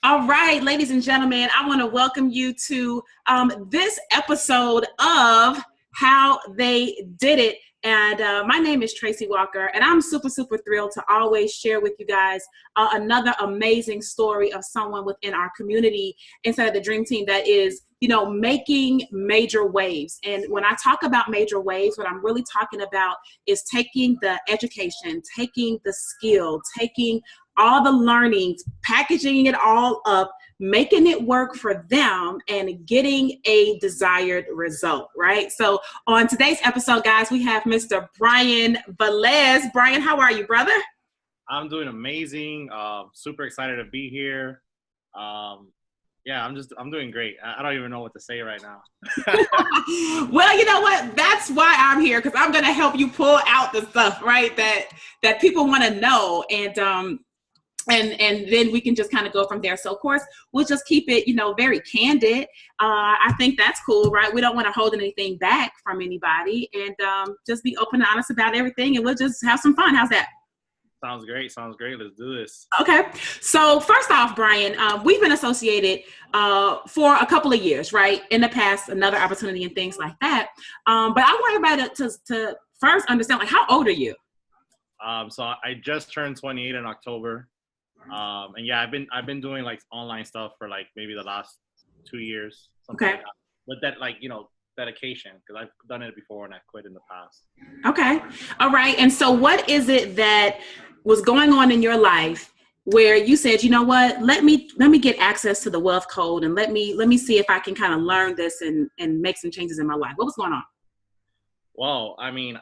All right, ladies and gentlemen, I want to welcome you to this episode of How They Did It. And my name is Tracy Walker, and I'm super thrilled to always share with you guys another amazing story of someone within our community inside of the Dream Team that is, making major waves. And when I talk about major waves, what I'm really talking about is taking the education, taking the skill, taking all the learnings, packaging it all up, making it work for them, and getting a desired result, right? So on today's episode, guys, we have Mr. Brian Velez. Brian, how are you, brother? I'm doing amazing. Super excited to be here. Yeah, I'm doing great. I don't even know what to say right now. Well, you know what? That's why I'm here, because I'm going to help you pull out the stuff, right? That people want to know. And then we can just kind of go from there. So of course we'll just keep it, very candid. I think that's cool, right? We don't want to hold anything back from anybody, and just be open and honest about everything, and we'll just have some fun. How's that? Sounds great. Let's do this. Okay. So first off, Brian, we've been associated for a couple of years, right? In the past, another opportunity and things like that. But I want everybody to first understand, like, how old are you? So I just turned 28 in October. And yeah, I've been doing like online stuff for like maybe the last 2 years. Something Okay. like that. With that, like, dedication, because I've done it before and I quit in the past. Okay. All right. And so what is it that was going on in your life where you said, you know what, let me get access to the wealth code, and let me see if I can kind of learn this and make some changes in my life? What was going on? Well, I mean,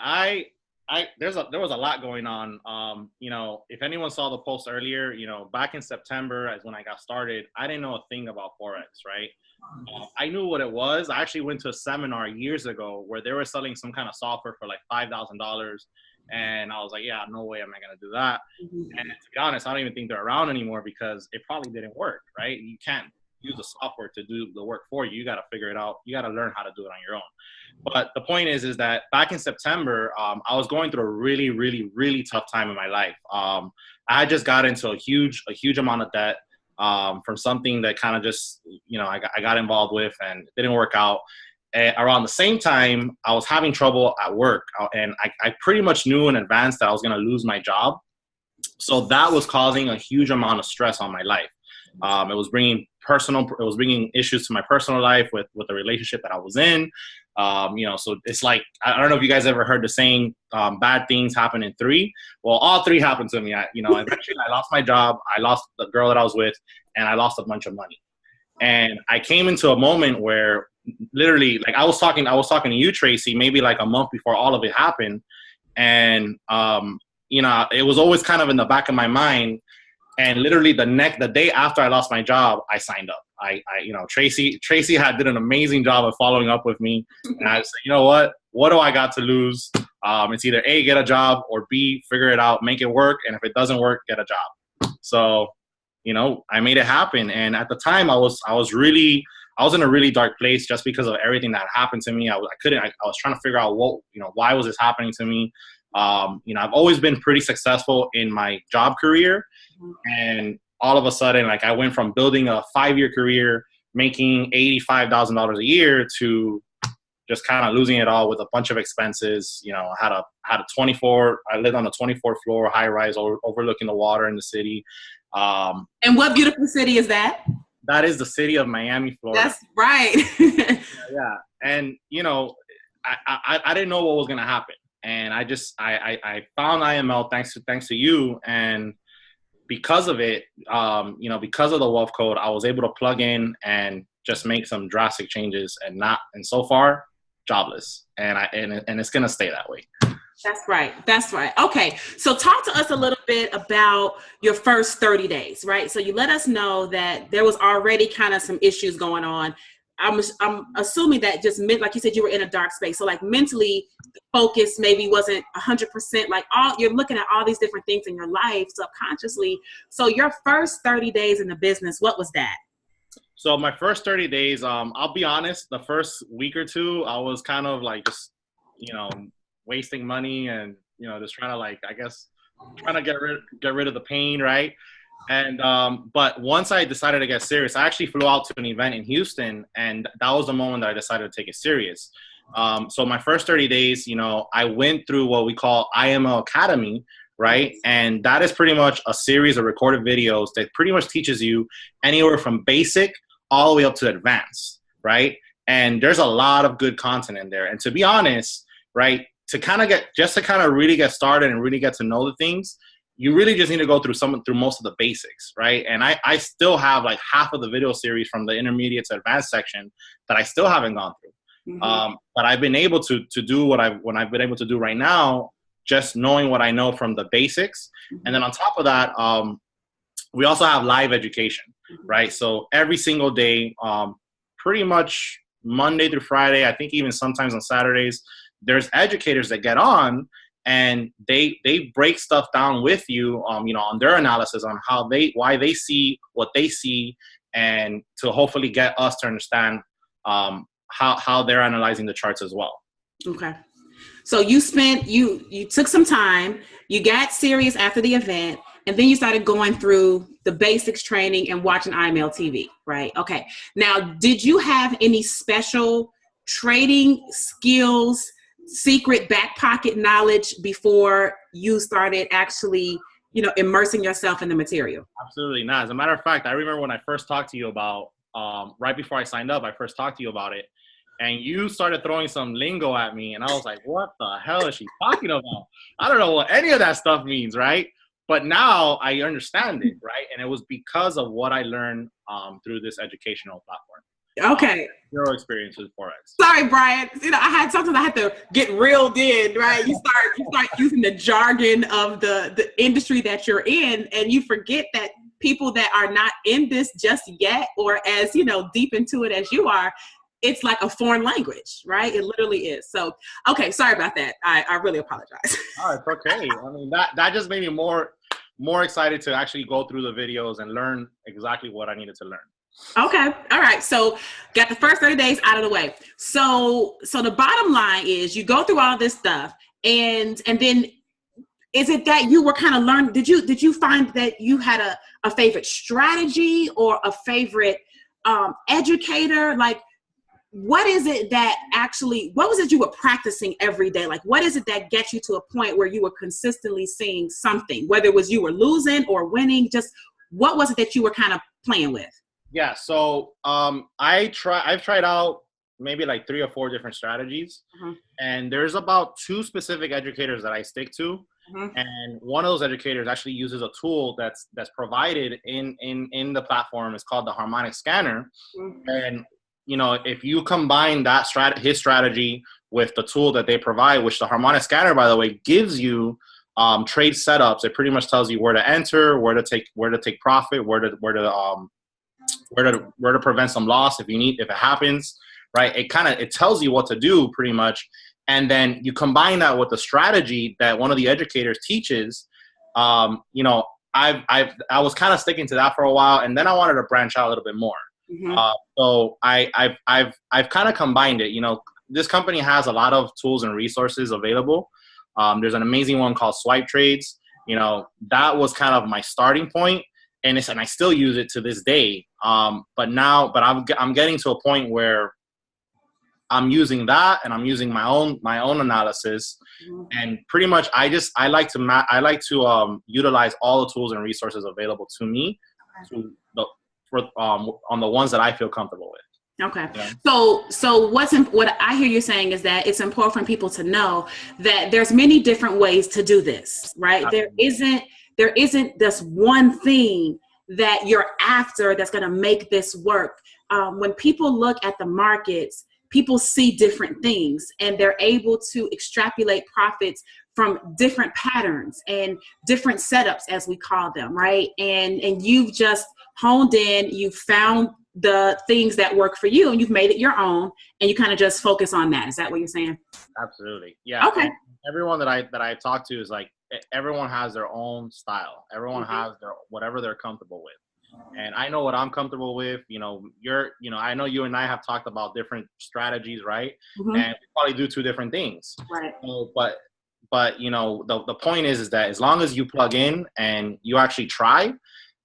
there was a lot going on. If anyone saw the post earlier, back in September as when I got started, I didn't know a thing about Forex, right? I knew what it was. I actually went to a seminar years ago where they were selling some kind of software for like $5,000. And I was like, yeah, no way am I going to do that. Mm-hmm. And to be honest, I don't even think they're around anymore because it probably didn't work, right? You can't use the software to do the work for you. You got to figure it out. You got to learn how to do it on your own. But the point is that back in September, I was going through a really tough time in my life. I just got into a huge amount of debt from something that kind of just, I got involved with, and it didn't work out. And around the same time, I was having trouble at work, and I pretty much knew in advance that I was going to lose my job. So that was causing a huge amount of stress on my life. It was bringing issues to my personal life with the relationship that I was in. So it's like, I don't know if you guys ever heard the saying, bad things happen in three. Well, all three happened to me. Eventually I lost my job. I lost the girl that I was with, and I lost a bunch of money. And I came into a moment where literally, like, I was talking to you, Tracy, maybe like a month before all of it happened. And, it was always kind of in the back of my mind. And literally the day after I lost my job, I signed up. Tracy did an amazing job of following up with me. And I said, you know what do I got to lose? It's either A, get a job, or B, figure it out, make it work. And if it doesn't work, get a job. So, I made it happen. And at the time I was in a really dark place just because of everything that happened to me. I was trying to figure out why was this happening to me? I've always been pretty successful in my job career. And all of a sudden, like, I went from building a 5-year career, making $85,000 a year, to just kind of losing it all with a bunch of expenses. I lived on a 24th floor high rise overlooking the water in the city. And what beautiful city is that? That is the city of Miami, Florida. That's right. Yeah. And, I didn't know what was going to happen. And I found IML thanks to you. And because of it, because of the wealth code, I was able to plug in and just make some drastic changes, and so far, jobless. And it's going to stay that way. That's right. Okay. So talk to us a little bit about your first 30 days, right? So you let us know that there was already kind of some issues going on. I'm assuming that just meant, like you said, you were in a dark space. So like mentally, the focus maybe wasn't 100%. Like, you're looking at all these different things in your life subconsciously. So your first 30 days in the business, what was that? So my first 30 days, I'll be honest, the first week or two, I was kind of like just, wasting money and, just trying to, like, I guess, trying to get rid of the pain, right? And but once I decided to get serious, I actually flew out to an event in Houston, and that was the moment that I decided to take it serious. So my first 30 days, you know, I went through what we call IMO Academy, right? And that is pretty much a series of recorded videos that pretty much teaches you anywhere from basic all the way up to advanced, right? And there's a lot of good content in there. And to be honest, right, to kind of really get started and really get to know the things, you really just need to go through most of the basics, right? And I still have like half of the video series from the intermediate to advanced section that I still haven't gone through. But I've been able to do what I've been able to do right now, just knowing what I know from the basics. And then on top of that, we also have live education, right? So every single day, pretty much Monday through Friday, I think even sometimes on Saturdays, there's educators that get on and they break stuff down with you, you know, on their analysis on why they see what they see, and to hopefully get us to understand how they're analyzing the charts as well. Okay. So you took some time, you got serious after the event, and then you started going through the basics training and watching IML TV, right? Okay. Now, did you have any special trading skills, secret back pocket knowledge before you started actually, you know, immersing yourself in the material? Absolutely not. As a matter of fact, I remember when I first talked to you about, right before I signed up, I first talked to you about it. And you started throwing some lingo at me, and I was like, what the hell is she talking about? I don't know what any of that stuff means, right? But now I understand it, right? And it was because of what I learned through this educational platform. Okay. Zero experience with Forex. Sorry, Brian. You know, I had to get reeled in, right? You start using the jargon of the industry that you're in, and you forget that people that are not in this just yet, or as, you know, deep into it as you are, it's like a foreign language, right? It literally is. So, okay, sorry about that. I really apologize. Oh, it's okay. I mean, that just made me more excited to actually go through the videos and learn exactly what I needed to learn. Okay. All right. So got the first 30 days out of the way. So the bottom line is you go through all this stuff, and then is it that you were kind of learning? Did you find that you had a favorite strategy or a favorite educator? Like, what is it that what was it you were practicing every day? Like, what is it that gets you to a point where you were consistently seeing something, whether it was you were losing or winning? Just what was it that you were kind of playing with? Yeah. So I've tried out maybe like 3 or 4 different strategies, and there's about 2 specific educators that I stick to. And one of those educators actually uses a tool that's provided in the platform. It's called the harmonic scanner. And you know, if you combine that his strategy with the tool that they provide, which the harmonic scanner, by the way, gives you trade setups. It pretty much tells you where to enter, where to take profit, where to prevent some loss if it happens, right? It tells you what to do pretty much. And then you combine that with the strategy that one of the educators teaches. You know, I was kind of sticking to that for a while, and then I wanted to branch out a little bit more. So I've kind of combined it. You know, this company has a lot of tools and resources available. There's an amazing one called Swipe Trades. You know, that was kind of my starting point, and I still use it to this day. But I'm getting to a point where I'm using that, and I'm using my own analysis, and pretty much I like to utilize all the tools and resources available to me on the ones that I feel comfortable with. Okay. Yeah. So what I hear you saying is that it's important for people to know that there's many different ways to do this, right? Absolutely. There isn't this one thing that you're after that's going to make this work. When people look at the markets, people see different things, and they're able to extrapolate profits from different patterns and different setups, as we call them, right? And you've just honed in, you've found the things that work for you, and you've made it your own, and you kind of just focus on that. Is that what you're saying? Absolutely. Yeah. Okay. And everyone that I talk to is like, everyone has their own style. Everyone has whatever they're comfortable with. And I know what I'm comfortable with. You know, I know you and I have talked about different strategies, right? And we probably do 2 different things. Right. But you know, the point is that as long as you plug in and you actually try,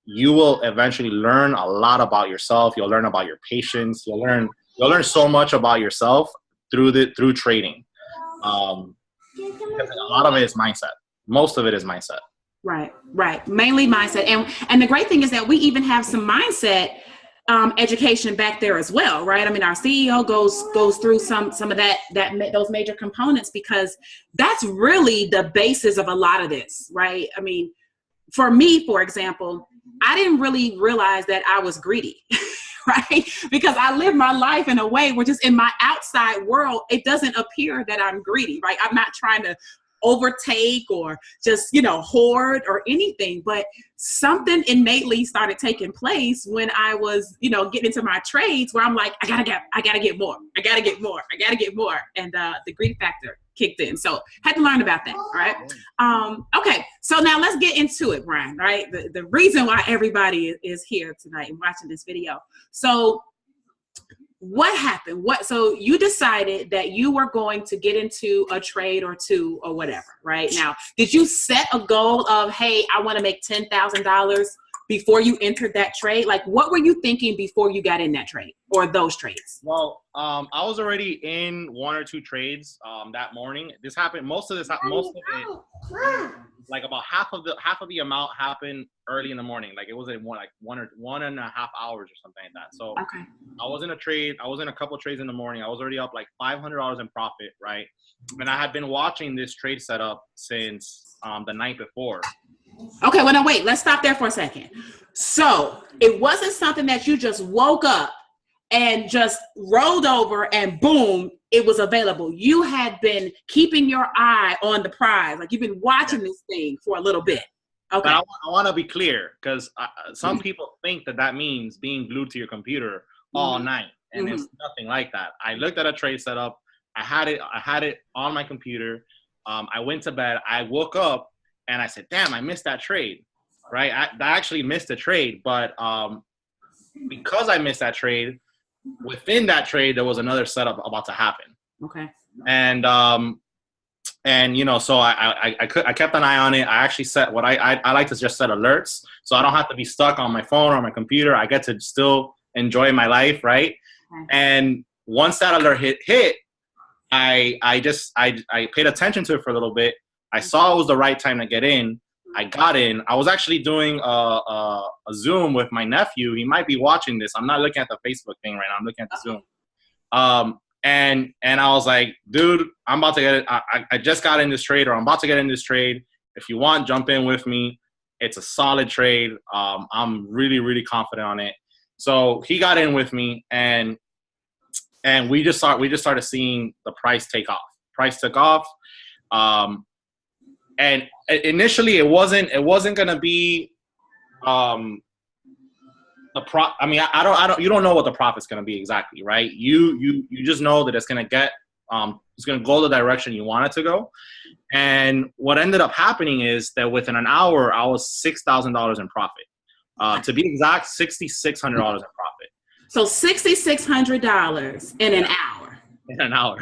you will eventually learn a lot about yourself. You'll learn about your patience. You'll learn so much about yourself through trading. Because a lot of it is mindset. Most of it is mindset. Right. Mainly mindset. And the great thing is that we even have some mindset education back there as well, right? I mean, our CEO goes through some of those major components, because that's really the basis of a lot of this, right? I mean, for me, for example, I didn't really realize that I was greedy, right? Because I live my life in a way where just in my outside world, it doesn't appear that I'm greedy, right? I'm not trying to overtake or just, hoard or anything, but something innately started taking place when I was, getting into my trades, where I'm like, I gotta get more. And the greed factor kicked in. So had to learn about that. All right. Okay. So now let's get into it, Brian, right? The reason why everybody is here tonight and watching this video. So what happened? So you decided that you were going to get into a trade or two or whatever, right? Now, did you set a goal of, hey, I want to make $10,000 before you entered that trade? Like, what were you thinking before you got in that trade or those trades? Well, I was already in one or two trades that morning. This happened. Most of it, like about half of the amount happened early in the morning. Like it was in one and a half hours or something like that. So okay. I was in a trade. I was in a couple trades in the morning. I was already up like $500 in profit, right? And I had been watching this trade setup since the night before. Okay, well, now wait, let's stop there for a second. So it wasn't something that you just woke up and just rolled over and boom, it was available. You had been keeping your eye on the prize. Like you've been watching this thing for a little bit. Okay. But I want to be clear, because some people think that means being glued to your computer all night, and it's nothing like that. I looked at a trade setup. I had it on my computer. I went to bed. I woke up and I said, "Damn, I missed that trade." Right? I actually missed the trade, but because I missed that trade, within that trade there was another setup about to happen. Okay. And so I kept an eye on it. I actually set what I like to just set alerts, so I don't have to be stuck on my phone or my computer. I get to still enjoy my life, right? Okay. And once that alert hit, I paid attention to it for a little bit. I saw it was the right time to get in. I got in. I was actually doing a Zoom with my nephew. He might be watching this. I'm not looking at the Facebook thing right now. I'm looking at the Zoom. And I was like, dude, I'm about to get it. I just got in this trade, or I'm about to get in this trade. If you want, jump in with me. It's a solid trade. I'm really, really confident on it. So he got in with me, and we just started seeing the price take off. Price took off. And initially it wasn't gonna be I mean, you don't know what the profit's gonna be exactly, right? You just know that it's gonna go the direction you want it to go. And what ended up happening is that within an hour I was $6,000 in profit. To be exact, $6,600 in profit. So $6,600 in an hour. In an hour.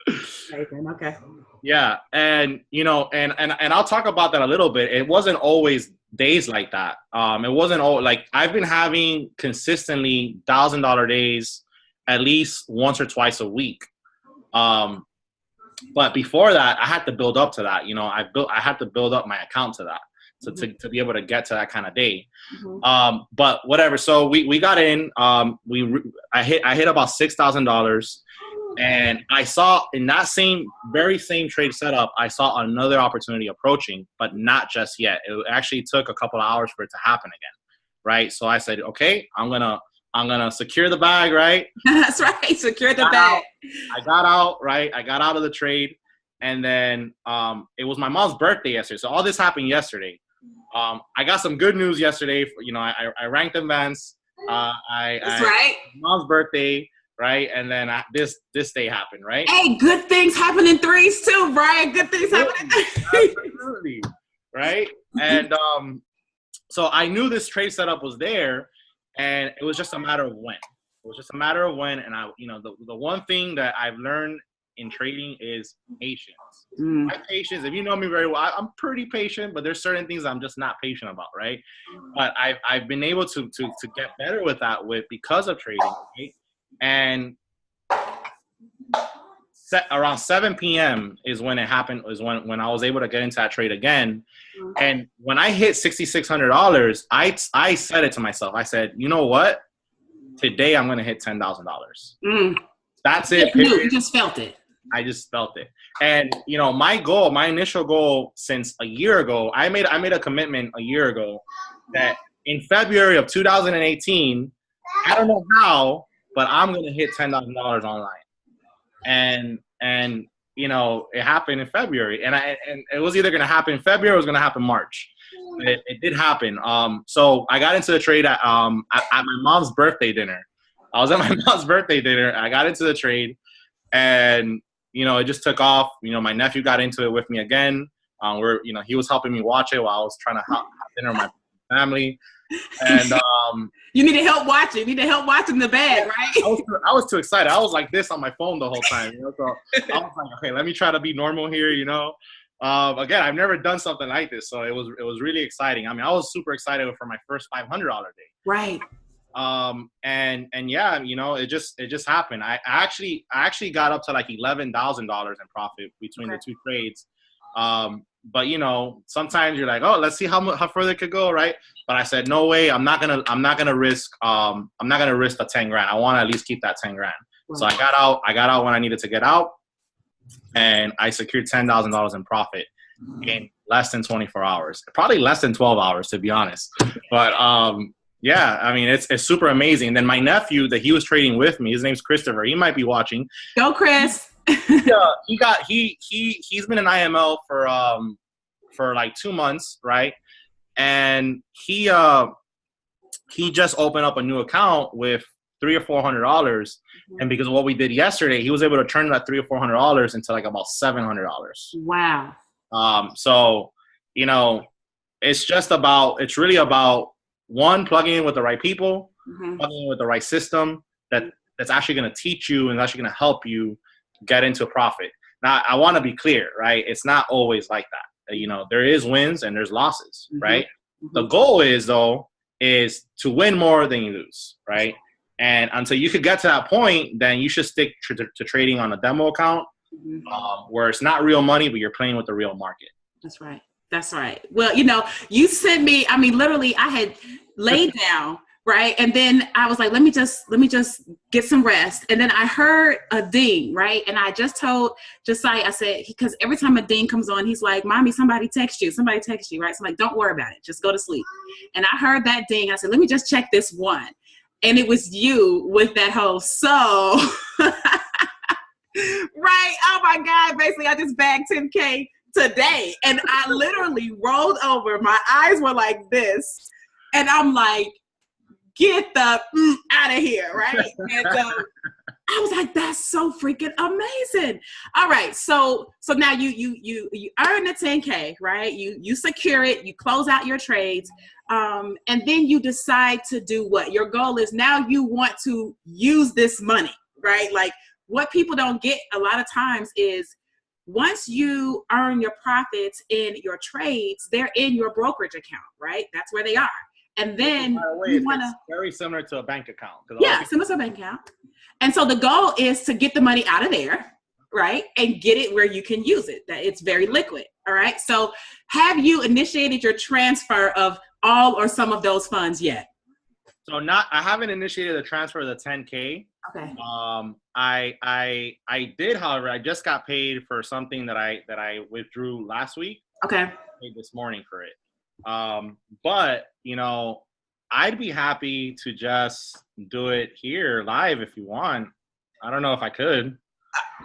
Okay. Yeah, and and I'll talk about that a little bit. It wasn't always days like that. It wasn't all like I've been having consistently $1,000 days at least once or twice a week. But before that, I had to build up to that. I had to build up my account to that to be able to get to that kind of day. But whatever. So we got in. I hit about $6,000. And I saw in that very same trade setup, I saw another opportunity approaching, but not just yet. It actually took a couple of hours for it to happen again, right? So I said, okay, I'm gonna secure the bag, right? That's right, secure the bag. I got out, right? I got out of the trade, and then it was my mom's birthday yesterday. So all this happened yesterday. I got some good news yesterday. I ranked events. That's right. Mom's birthday. Right, and then this day happened, right? Hey, good things happen in threes too, Brian. Good things happen in threes. Absolutely, right? And so I knew this trade setup was there, and it was just a matter of when. It was just a matter of when. And the one thing that I've learned in trading is patience. My patience, if you know me very well, I'm pretty patient, but there's certain things I'm just not patient about, right? But I've been able to get better with that because of trading, right? And around 7 p.m. is when it happened, is when I was able to get into that trade again. And when I hit $6,600, I said it to myself. I said, you know what? Today I'm going to hit $10,000. That's it. You just felt it. I just felt it. And, you know, my initial goal since a year ago, I made a commitment a year ago that in February of 2018, I don't know how, but I'm going to hit $10,000 online. And you know, it happened in February, and it was either going to happen in February or it was going to happen March. It did happen. So I got into the trade at my mom's birthday dinner. I was at my mom's birthday dinner. I got into the trade, and you know, it just took off. You know, my nephew got into it with me again. You know, he was helping me watch it while I was trying to have dinner with my family. And you need to help watching. You need to help watching the bag, right? I was too excited. I was like this on my phone the whole time. You know, so I was like, okay, let me try to be normal here. You know, again, I've never done something like this, so it was really exciting. I mean, I was super excited for my first $500 day. Right. And yeah, you know, it just happened. I actually got up to like $11,000 in profit between the two trades. But you know, sometimes you're like, oh, let's see how further it could go, right? But I said, no way, I'm not gonna risk the 10 grand. I want to at least keep that 10 grand. Right. So I got out when I needed to get out, and I secured $10,000 in profit in less than 24 hours, probably less than 12 hours to be honest. But yeah, I mean, it's super amazing. And then my nephew that he was trading with me, his name's Christopher. He might be watching. Go, Chris. He's been in IML for like 2 months, right? And he just opened up a new account with $300 or $400, and because of what we did yesterday, he was able to turn that $300 or $400 into like about $700. Wow. So you know, it's really about one, plugging in with the right people, plugging in with the right system that's actually going to teach you and actually going to help you get into profit. Now, I want to be clear, right? It's not always like that. You know, there is wins and there's losses, right? The goal is to win more than you lose, right? And until you could get to that point, then you should stick to trading on a demo account where it's not real money, but you're playing with the real market. That's right. That's right. Well, you know, you sent me, I mean, literally I had laid down, right? And then I was like, let me just get some rest. And then I heard a ding, right? And I just told Josiah, I said, because every time a ding comes on, he's like, Mommy, somebody text you, right? So I'm like, don't worry about it. Just go to sleep. And I heard that ding. I said, let me just check this one. And it was you with that whole, so, right? Oh my God. Basically, I just bagged 10K today. And I literally rolled over. My eyes were like this. And I'm like, get the out of here, right? And I was like, that's so freaking amazing. All right, so now you earn the 10K, right? You secure it, you close out your trades, and then you decide to do what? Your goal is now you want to use this money, right? Like what people don't get a lot of times is once you earn your profits in your trades, they're in your brokerage account, right? That's where they are. And then you want to very similar to a bank account. Yeah, similar to a bank account. And so the goal is to get the money out of there, right? And get it where you can use it. That it's very liquid. All right. So have you initiated your transfer of all or some of those funds yet? So I haven't initiated the transfer of the 10K. Okay. I did, however, I just got paid for something that I withdrew last week. Okay. I paid this morning for it. But you know, I'd be happy to just do it here live if you want. I don't know if I could.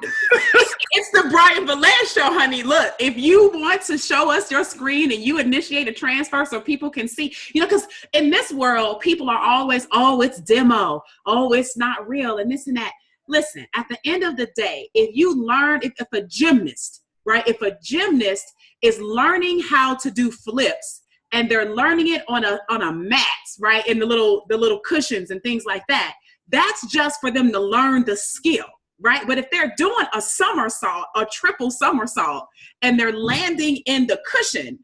It's the Brian Velez show, honey. Look, if you want to show us your screen and you initiate a transfer so people can see, you know, because in this world, people are always, oh, it's demo. Oh, it's not real and this and that. Listen, at the end of the day, if you learn, if a gymnast, right, if a gymnast is learning how to do flips, and they're learning it on a mat, right? And the little cushions and things like that. That's just for them to learn the skill, right? But if they're doing a somersault, a triple somersault, and they're landing in the cushion,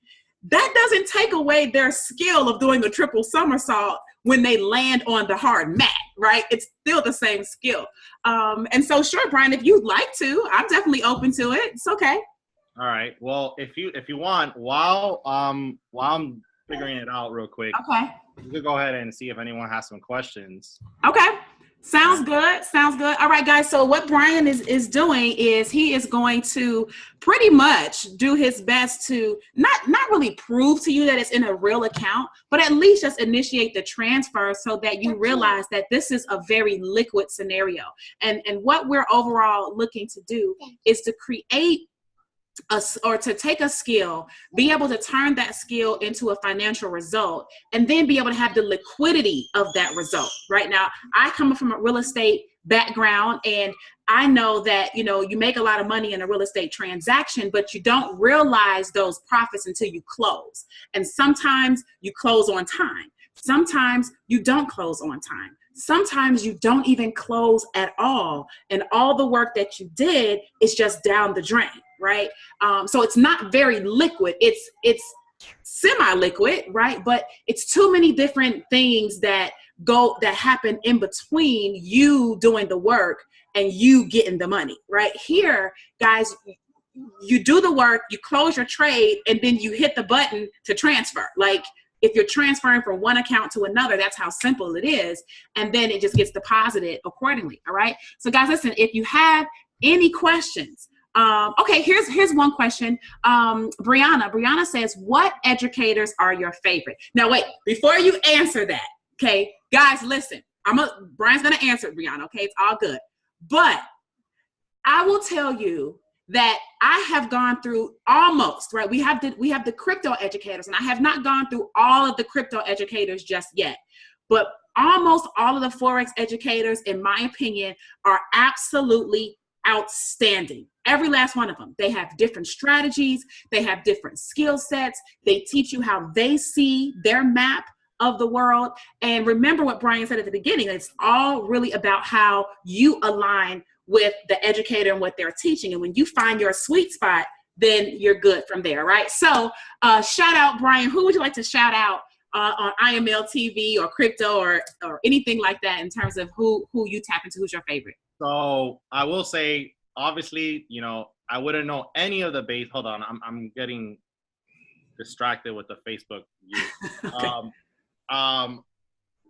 that doesn't take away their skill of doing a triple somersault when they land on the hard mat, right? It's still the same skill. And so, sure, Brian, if you'd like to, I'm definitely open to it. It's okay. All right. Well, if you want, while I'm figuring it out real quick, okay, you could go ahead and see if anyone has some questions. Okay. Sounds good. Sounds good. All right, guys. So what Brian is doing is he is going to pretty much do his best to not really prove to you that it's in a real account, but at least just initiate the transfer so that you realize that this is a very liquid scenario. And what we're overall looking to do is to create or to take a skill, be able to turn that skill into a financial result, and then be able to have the liquidity of that result. Right now, I come from a real estate background, and I know that, you know, you make a lot of money in a real estate transaction, but you don't realize those profits until you close. And sometimes you close on time. Sometimes you don't close on time. Sometimes you don't even close at all. And all the work that you did is just down the drain, right? So it's not very liquid. It's semi-liquid, right? But it's too many different things that happen in between you doing the work and you getting the money, right? Here, guys, you do the work, you close your trade, and then you hit the button to transfer. Like, if you're transferring from one account to another, that's how simple it is. And then it just gets deposited accordingly. All right. So guys, listen, if you have any questions, okay, here's one question. Brianna says, what educators are your favorite? Now, wait, before you answer that, okay, guys, listen, Brian's going to answer it, Brianna. Okay. It's all good. But I will tell you that I have gone through almost, right? We have the crypto educators, and I have not gone through all of the crypto educators just yet, but almost all of the Forex educators, in my opinion, are absolutely outstanding. Every last one of them. They have different strategies. They have different skill sets. They teach you how they see their map of the world. And remember what Brian said at the beginning, it's all really about how you align with the educator and what they're teaching. And when you find your sweet spot, then you're good from there, right? So shout out, Brian. Who would you like to shout out on IML TV or crypto or anything like that in terms of who you tap into? Who's your favorite? So I will say, obviously, you know, I wouldn't know any of the base. Hold on, I'm getting distracted with the Facebook view. Okay.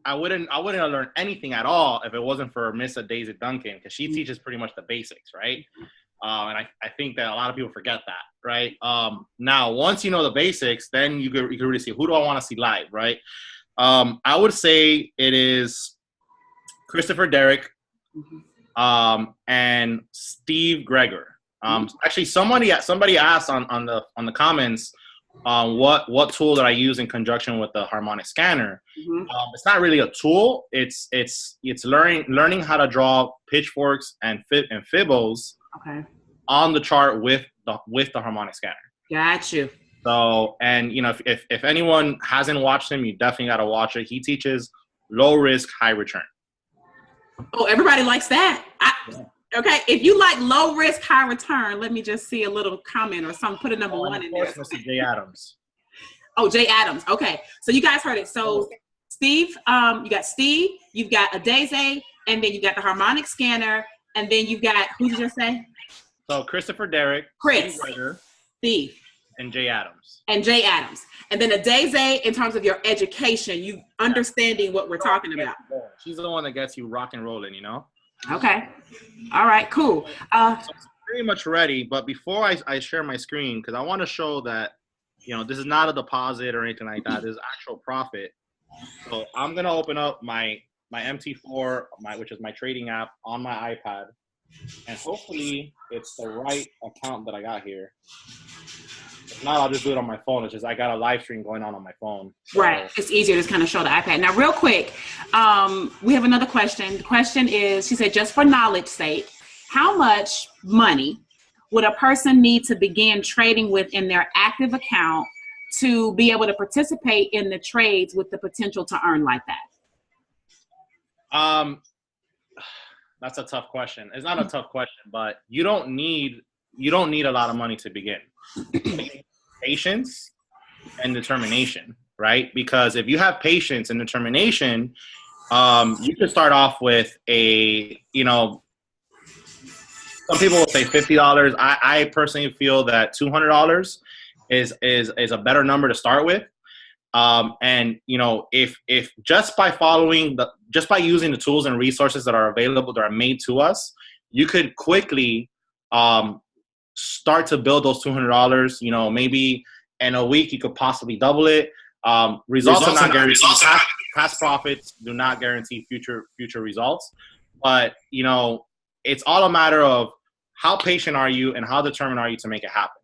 I wouldn't have learned anything at all if it wasn't for Miss Daisy Duncan, because she teaches pretty much the basics, right? And I think that a lot of people forget that, right? Now, once you know the basics, then you can really see, who do I want to see live, right? I would say it is Christopher Derrick and Steve Greger. Actually, somebody asked on the comments, what tool that I use in conjunction with the harmonic scanner. It's not really a tool. It's learning how to draw pitchforks and fibbles on the chart with the harmonic scanner. Got you. So, and you know, if anyone hasn't watched him, you definitely got to watch it. He teaches low risk, high return. Oh, everybody likes that. Okay, if you like low risk, high return, let me just see a little comment or something. Put a number one in there. Mr. Jay Adams. Oh, Jay Adams. Okay, so you guys heard it. So Steve, you got Steve, you've got Adeze, and then you got the harmonic scanner, and then you've got, who did you say? So Christopher Derrick, Chris, Steve, and Jay Adams. And Jay Adams. And then Adeze, in terms of your education, you understanding what we're talking about. She's the one that gets you rock and rolling, you know? Okay. All right, cool. So it's pretty much ready, but before I share my screen, because I want to show that, you know, this is not a deposit or anything like that. This is actual profit. So I'm going to open up my MT4, which is my trading app, on my iPad. And hopefully it's the right account that I got here. If not, I'll just do it on my phone. It's just I got a live stream going on my phone. So. Right. It's easier to just kind of show the iPad. Now, real quick, we have another question. The question is, she said, just for knowledge sake, how much money would a person need to begin trading with in their active account to be able to participate in the trades with the potential to earn like that? That's a tough question. It's not a tough question, but you don't need a lot of money to begin. Patience and determination, right? Because if you have patience and determination, you can start off with some people will say $50. I personally feel that $200 is a better number to start with. And if just by using the tools and resources that are available, that are made to us, you could quickly start to build those $200. Maybe in a week you could possibly double it. Results are not guaranteed. Past profits do not guarantee future results, but it's all a matter of how patient are you and how determined are you to make it happen.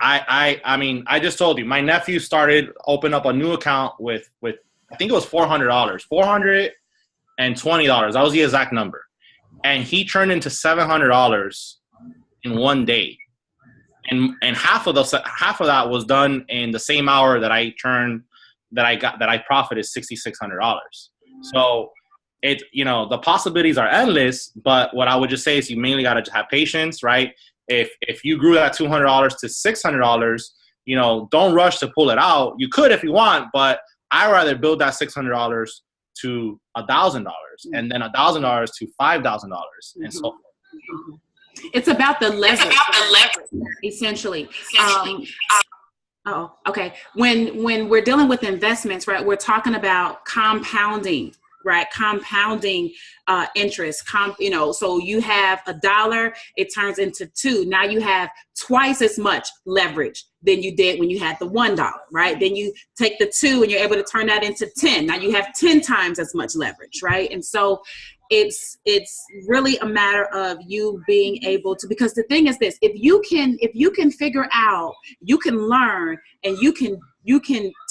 I mean, I just told you, my nephew opened up a new account with I think it was $400, $420. That was the exact number, and he turned into $700 in one day, and half of that was done in the same hour that I profited $6,600. So the possibilities are endless, but what I would just say is you mainly got to have patience, right? If you grew that $200 to $600, don't rush to pull it out. You could if you want, but I'd rather build that $600 to $1,000 and then $1,000 to $5,000 and so forth. It's about the leverage, essentially. Okay. When we're dealing with investments, right, we're talking about compounding. Right, compounding interest. So you have $1, it turns into $2. Now you have twice as much leverage than you did when you had the $1. Right, then you take the 2 and you're able to turn that into 10. Now you have 10 times as much leverage. Right, and so it's really a matter of you being able to, because the thing is this: if you can figure out, you can learn, and you can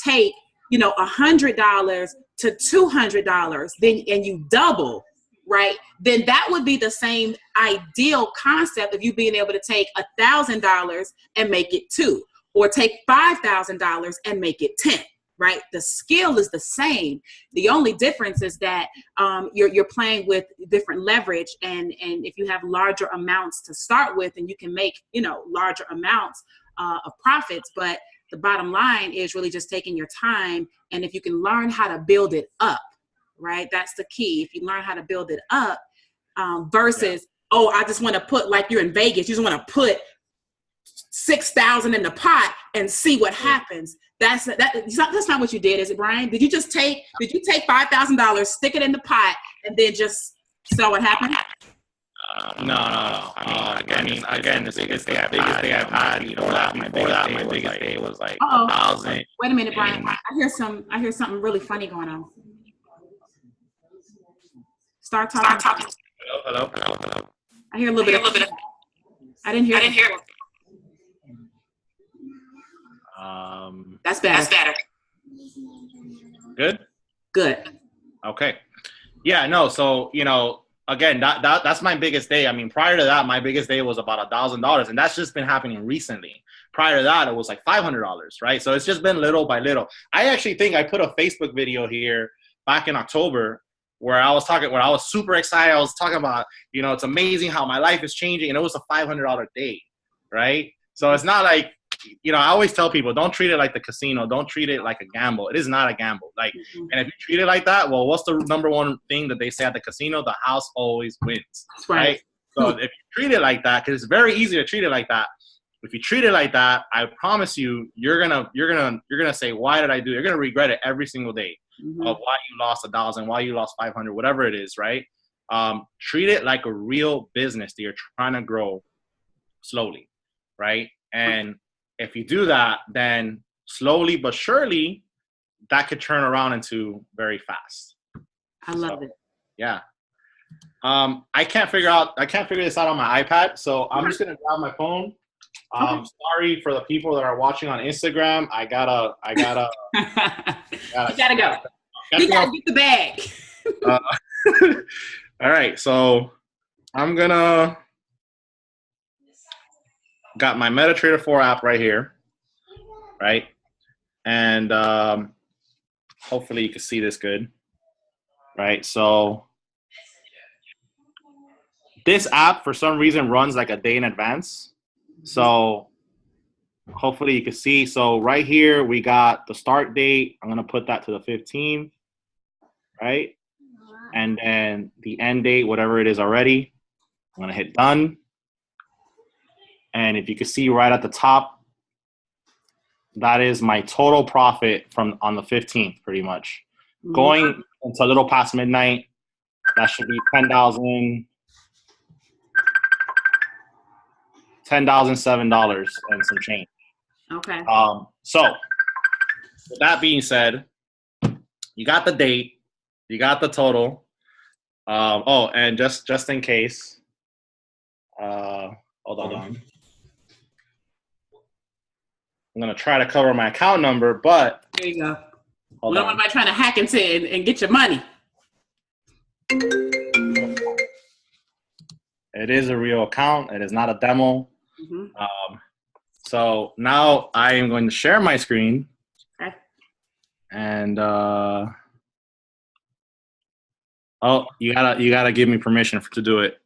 take $100 to $200, then and you double, right? Then that would be the same ideal concept of you being able to take $1,000 and make it 2, or take $5,000 and make it 10. Right? The skill is the same. The only difference is that you're playing with different leverage, and if you have larger amounts to start with, and you can make larger amounts of profits, but the bottom line is really just taking your time. And if you can learn how to build it up, right? That's the key. If you learn how to build it up versus, I just want to put, like you're in Vegas, you just want to put 6,000 in the pot and see what happens. That's not what you did, is it, Brian? Did you take $5,000, stick it in the pot, and then just saw what happened? No. I mean, again, the biggest day I've had, my biggest day was like 1,000. Wait a minute, Brian. I hear something really funny going on. Start talking. Hello. I hear a little bit of. I didn't hear. That's better. Good. Okay. Yeah. No. So again, that's my biggest day. I mean, prior to that, my biggest day was about $1,000, and that's just been happening recently. Prior to that, it was like $500, right? So it's just been little by little. I actually think I put a Facebook video here back in October where I was super excited. I was talking about, it's amazing how my life is changing, and it was a $500 day, right? So it's not like, I always tell people, don't treat it like the casino. Don't treat it like a gamble. It is not a gamble. Like, and if you treat it like that, well, what's the number one thing that they say at the casino? The house always wins. That's right. So if you treat it like that, because it's very easy to treat it like that. If you treat it like that, I promise you, you're gonna say, why did I do it? You're gonna regret it every single day of why you lost 1,000, why you lost 500, whatever it is, right? Treat it like a real business that you're trying to grow slowly, right? And if you do that, then slowly but surely, that could turn around into very fast. I love it. Yeah. I can't figure this out on my iPad, so I'm just gonna grab my phone. Sorry for the people that are watching on Instagram. I gotta you gotta go. You gotta get the bag. All right, so I'm gonna got my MetaTrader 4 app right here, right? And hopefully you can see this good, right? So This app, for some reason, runs like a day in advance. So hopefully you can see. So right here, we got the start date. I'm going to put that to the 15th, right? And then the end date, whatever it is already, I'm going to hit done. And if you can see right at the top, that is my total profit from on the 15th, pretty much. Going until a little past midnight, that should be $10,007 and some change. Okay. So with that being said, you got the date, you got the total. Oh, and just in case, hold on. I'm gonna try to cover my account number, but there you go. What am I trying to hack into and get your money? It is a real account. It is not a demo. So now I am going to share my screen. Okay. And oh, you gotta give me permission to do it.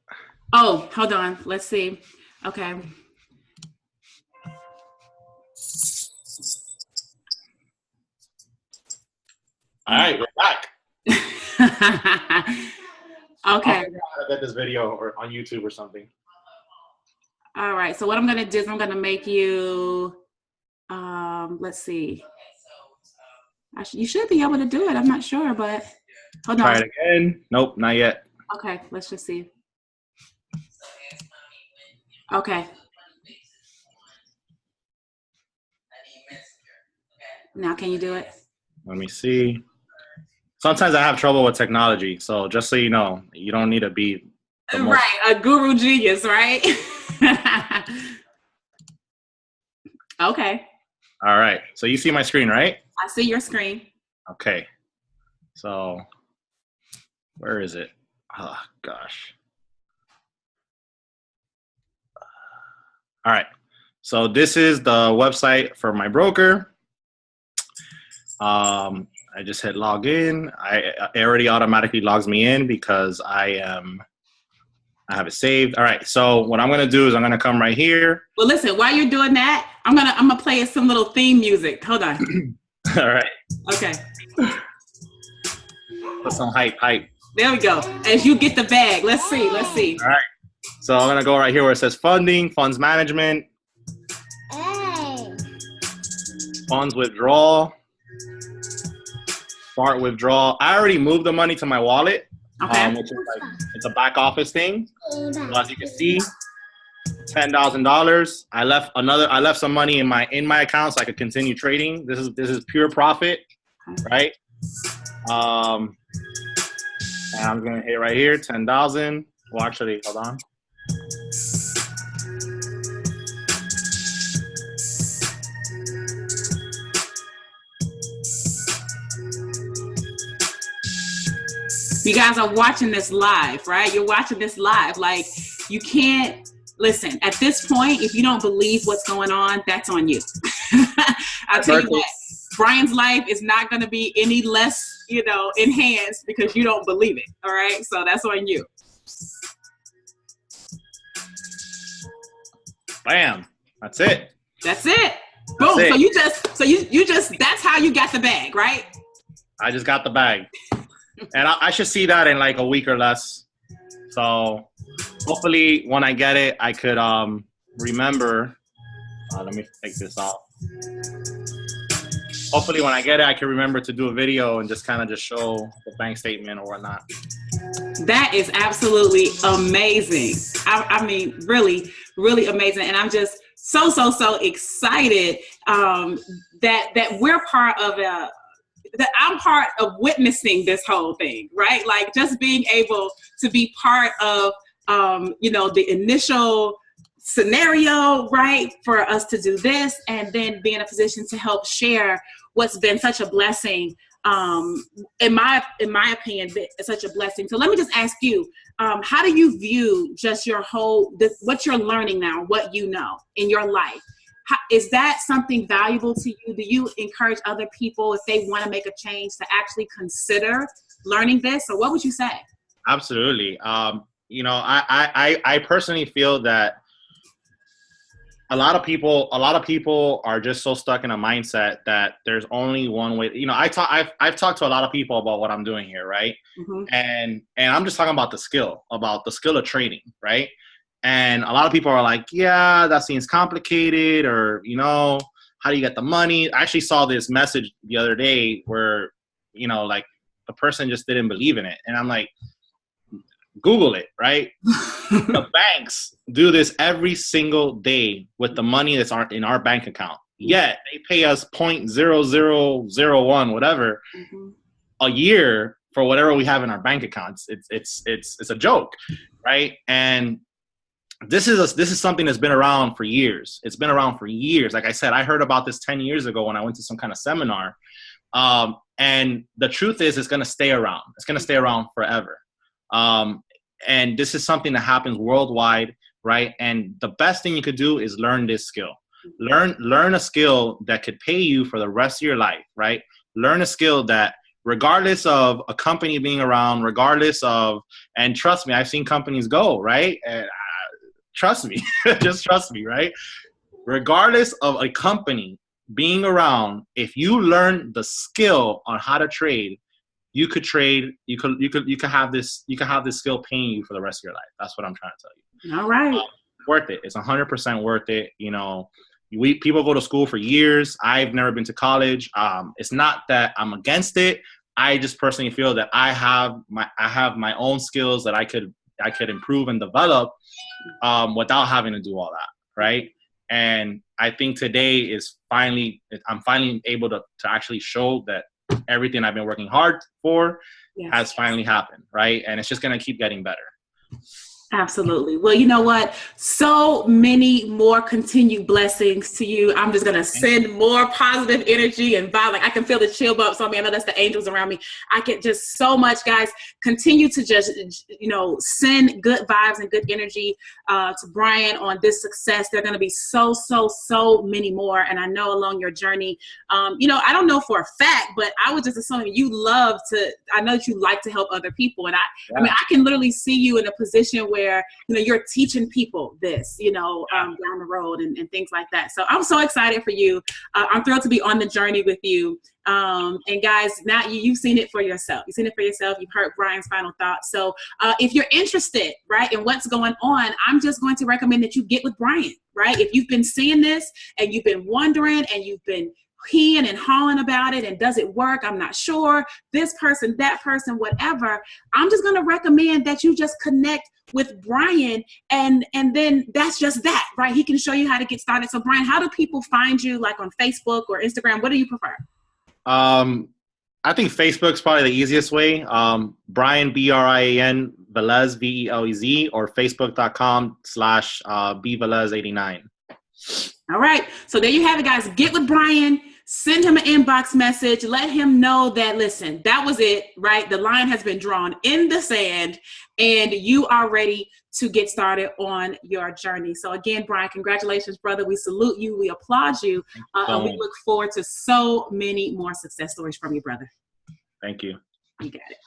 Oh, hold on. Let's see. Okay. All right, we're back. Okay. I'll get this video or on YouTube or something. All right. So what I'm gonna do is I'm gonna make you. Let's see. You should be able to do it. I'm not sure, but hold on. Try it again. Nope, not yet. Okay. Let's just see. Okay. Now, can you do it? Let me see. Sometimes I have trouble with technology, so just so you know, you don't need to be right, a guru genius, right? Okay. All right. So you see my screen, right? I see your screen. Okay. So where is it? Oh, gosh. All right. So this is the website for my broker. I just hit log in. It already automatically logs me in because I have it saved. All right. So what I'm gonna do is I'm gonna come right here. Well, listen. While you're doing that, I'm gonna play some little theme music. Hold on. All right. Okay. Put some hype. There we go. As you get the bag, let's see. All right. So I'm gonna go right here where it says funding, funds management, funds withdrawal. Start withdrawal. I already moved the money to my wallet, which is like it's a back office thing. So as you can see, $10,000. I left some money in my account so I could continue trading. This is pure profit, right? And I'm gonna hit right here, 10,000. Well, actually, hold on. You guys are watching this live, right? You're watching this live. Like, you can't listen. At this point, if you don't believe what's going on, that's on you. I'll tell you what, Brian's life is not going to be any less, enhanced because you don't believe it. All right. So that's on you. Bam. That's it. That's it. Boom. So you just, that's how you got the bag, right? I just got the bag. And I should see that in like a week or less. So hopefully when I get it, I could remember. Let me take this off. Hopefully when I get it, I can remember to do a video and just kind of just show the bank statement or whatnot. That is absolutely amazing. I mean, really, really amazing. And I'm just so excited that we're part of that I'm part of witnessing this whole thing, right? Like just being able to be part of, the initial scenario, right? For us to do this and then be in a position to help share what's been such a blessing. In my opinion, it's such a blessing. So let me just ask you, how do you view just your what you're learning now, what you know in your life? Is that something valuable to you? Do you encourage other people if they want to make a change to actually consider learning this? Or what would you say? Absolutely. you know, I personally feel that a lot of people are just so stuck in a mindset that there's only one way. You know, I've talked to a lot of people about what I'm doing here, right? Mm-hmm. And I'm just talking about the skill of trading, right? And a lot of people are like, yeah, that seems complicated, or, you know, how do you get the money? I actually saw this message the other day where, you know, like the person just didn't believe in it. And I'm like, Google it, right? The banks do this every single day with the money that's in our bank account. Yet they pay us 0.0001, whatever, a year for whatever we have in our bank accounts. It's a joke, right? And this is something that's been around for years. It's been around for years. Like I said, I heard about this 10 years ago when I went to some kind of seminar. And the truth is, it's going to stay around. It's going to stay around forever. And this is something that happens worldwide, right? And the best thing you could do is learn this skill. Learn a skill that could pay you for the rest of your life, right? Learn a skill that, regardless of a company being around, and trust me, I've seen companies go, right? And trust me, just trust me, right? Regardless of a company being around, if you learn the skill on how to trade, you could have this skill paying you for the rest of your life. That's what I'm trying to tell you. All right. Worth it. It's 100% worth it. You know, people go to school for years. I've never been to college. It's not that I'm against it. I just personally feel that I have my own skills that I could improve and develop without having to do all that, right? And I think today I'm finally able to actually show that everything I've been working hard for has finally happened, right? And it's just going to keep getting better. Absolutely. Well, you know what? So many more continued blessings to you. I'm just going to send more positive energy and vibe. Like, I can feel the chill bumps on me. I know that's the angels around me. I get just so much, guys. Continue to just, you know, send good vibes and good energy to Brian on this success. There are going to be so many more. And I know along your journey, you know, I don't know for a fact, but I would just assume I know that you like to help other people. And I mean, I can literally see you in a position where, you know, you're teaching people this, you know, down the road and things like that. So I'm so excited for you. I'm thrilled to be on the journey with you. And guys, now you've seen it for yourself. You've seen it for yourself. You've heard Brian's final thoughts. So if you're interested, right, in what's going on, I'm just going to recommend that you get with Brian, right? If you've been seeing this and you've been wondering and you've been heeing and hawing about it and does it work? I'm not sure. This person, that person, whatever. I'm just going to recommend that you just connect with Brian and then that's just that, right? He can show you how to get started. So Brian, how do people find you, like on Facebook or Instagram? What do you prefer? I think Facebook's probably the easiest way. Brian, Brian, Velez, Velez, or facebook.com/bvelez89. All right. So there you have it, guys. Get with Brian. Send him an inbox message. Let him know that, listen, that was it, right? The line has been drawn in the sand and you are ready to get started on your journey. So again, Brian, congratulations, brother. We salute you. We applaud you. And we look forward to so many more success stories from you, brother. Thank you. You got it.